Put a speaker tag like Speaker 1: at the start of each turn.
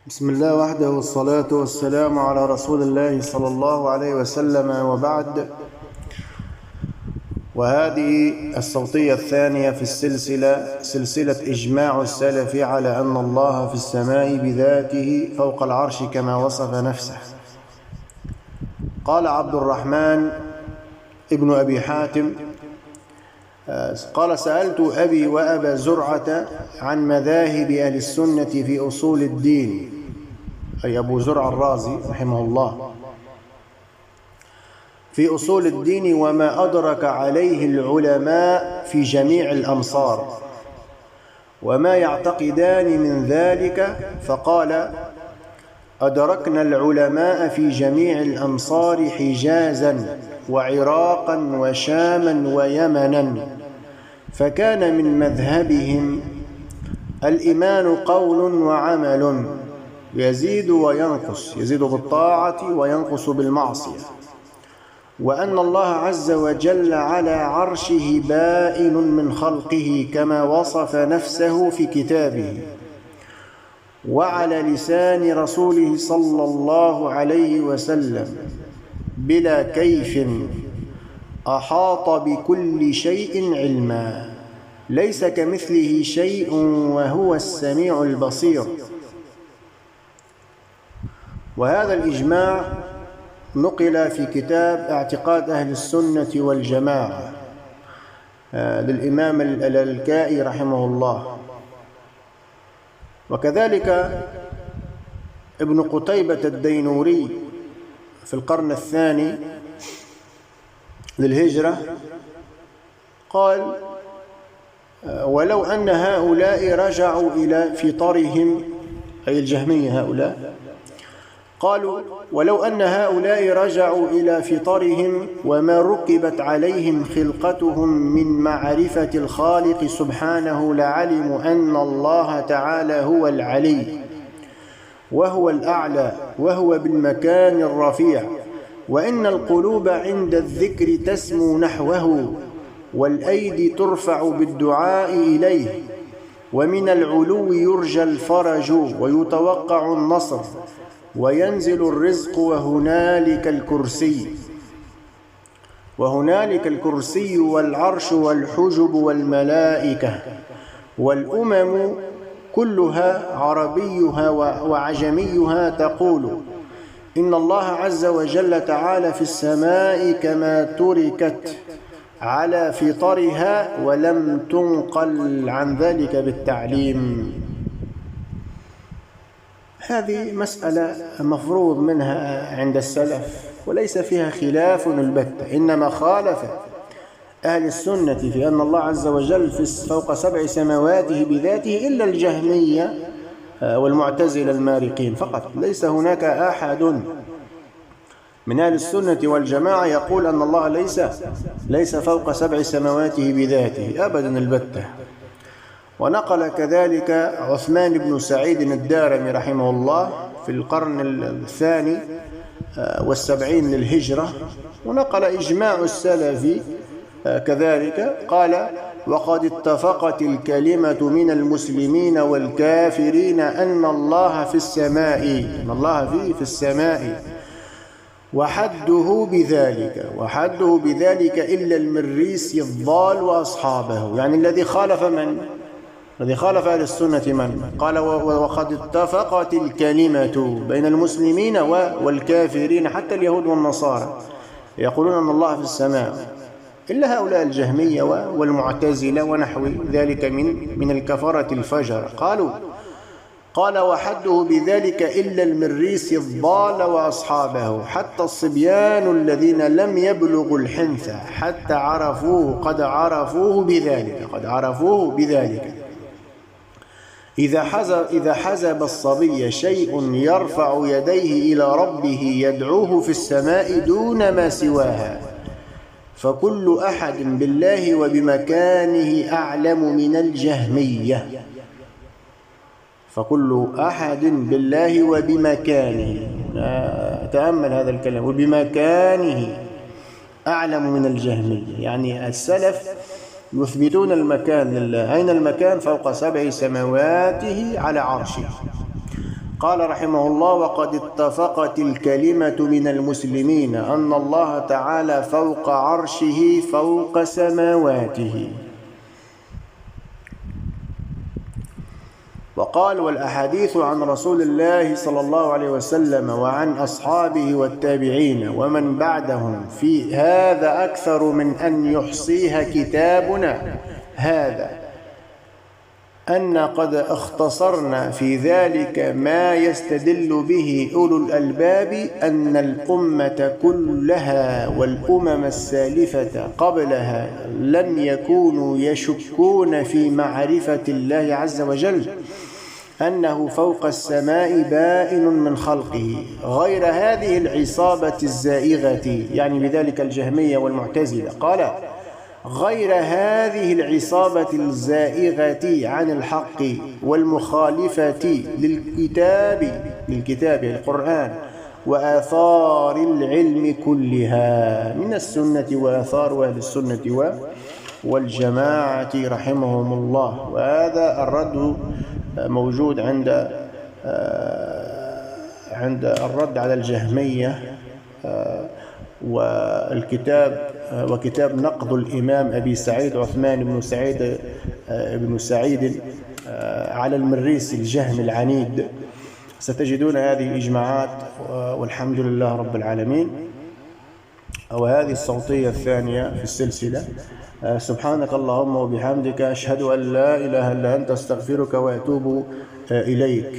Speaker 1: بسم الله وحده والصلاة والسلام على رسول الله صلى الله عليه وسلم، وبعد. وهذه الصوتية الثانية في سلسلة إجماع السلف على أن الله في السماء بذاته فوق العرش كما وصف نفسه. قال عبد الرحمن ابن أبي حاتم قال: سألت أبي وأبا زرعة عن مذاهب أهل السنة في أصول الدين، أي أبو زرع الرازي رحمه الله، في أصول الدين وما أدرك عليه العلماء في جميع الأمصار وما يعتقدان من ذلك، فقال: أدركنا العلماء في جميع الأمصار حجازا وعراقا وشاما ويمنا، فكان من مذهبهم الإيمان قول وعمل، يزيد وينقص، يزيد بالطاعة وينقص بالمعصية، وأن الله عز وجل على عرشه بائن من خلقه كما وصف نفسه في كتابه وعلى لسان رسوله صلى الله عليه وسلم بلا كيف، أحاط بكل شيء علما، ليس كمثله شيء وهو السميع البصير. وهذا الإجماع نقل في كتاب اعتقاد أهل السنة والجماعة للإمام الألكائي رحمه الله، وكذلك ابن قتيبة الدينوري في القرن الثاني للهجرة قال: ولو أن هؤلاء رجعوا إلى فطرهم، أي الجهمية هؤلاء، قالوا: ولو أن هؤلاء رجعوا إلى فطرهم وما ركبت عليهم خلقتهم من معرفة الخالق سبحانه لعلموا أن الله تعالى هو العلي وهو الأعلى وهو بالمكان الرفيع، وإن القلوب عند الذكر تسمو نحوه، والأيدي ترفع بالدعاء إليه، ومن العلو يرجى الفرج ويتوقع النصر، وينزل الرزق، وهنالك الكرسي والعرش والحجب والملائكة والأمم كلها، عربيها وعجميها، تقول: إن الله عز وجل تعالى في السماء كما تركت على فطرها ولم تنقل عن ذلك بالتعليم. هذه مسألة مفروض منها عند السلف وليس فيها خلاف البتة، إنما خالف أهل السنة في أن الله عز وجل فوق 7 سماواته بذاته إلا الجهمية والمعتزلة المارقين فقط. ليس هناك أحد من أهل السنة والجماعة يقول أن الله ليس فوق 7 سماواته بذاته أبدا البتة. ونقل كذلك عثمان بن سعيد الدارمي رحمه الله في القرن الثاني والسبعين للهجرة، ونقل إجماع السلف كذلك، قال: وقد اتفقت الكلمة من المسلمين والكافرين أن الله في السماء، وحده بذلك إلا المريسي الضال وأصحابه. يعني الذي خالف أهل السنة من قال: وقد اتفقت الكلمة بين المسلمين والكافرين، حتى اليهود والنصارى يقولون أن الله في السماء، إلا هؤلاء الجهمية والمعتزلة ونحو ذلك من الكفرة الفجر. قال: وحده بذلك إلا المريسي الضال وأصحابه، حتى الصبيان الذين لم يبلغوا الحنث حتى قد عرفوه بذلك. إذا حزب الصبي شيء يرفع يديه إلى ربه يدعوه في السماء دون ما سواها، فكل أحد بالله وبمكانه أعلم من الجهمية. تأمل هذا الكلام، وبمكانه أعلم من الجهمية. يعني السلف يثبتون المكان لله. أين المكان؟ فوق 7 سماواته على عرشه. قال رحمه الله: وقد اتفقت الكلمة من المسلمين أن الله تعالى فوق عرشه فوق سماواته. وقال: والأحاديث عن رسول الله صلى الله عليه وسلم وعن أصحابه والتابعين ومن بعدهم في هذا أكثر من أن يحصيها كتابنا هذا، أن قد اختصرنا في ذلك ما يستدل به أولو الألباب أن الأمة كلها والأمم السالفة قبلها لم يكونوا يشكون في معرفة الله عز وجل أنه فوق السماء بائن من خلقه، غير هذه العصابة الزائغة، يعني بذلك الجهمية والمعتزلة. قال: غير هذه العصابة الزائغة عن الحق والمخالفة للكتاب القرآن وآثار العلم كلها من السنة وآثار أهل السنة والجماعة رحمهم الله. وهذا الرد موجود عند الرد على الجهمية، والكتاب وكتاب نقض الإمام أبي سعيد عثمان بن سعيد على المريسي الجهم العنيد. ستجدون هذه الإجماعات، والحمد لله رب العالمين. وهذه الصوتية الثانية في السلسلة. سبحانك اللهم وبحمدك، أشهد أن لا إله إلا أنت، أستغفرك وأتوب إليك.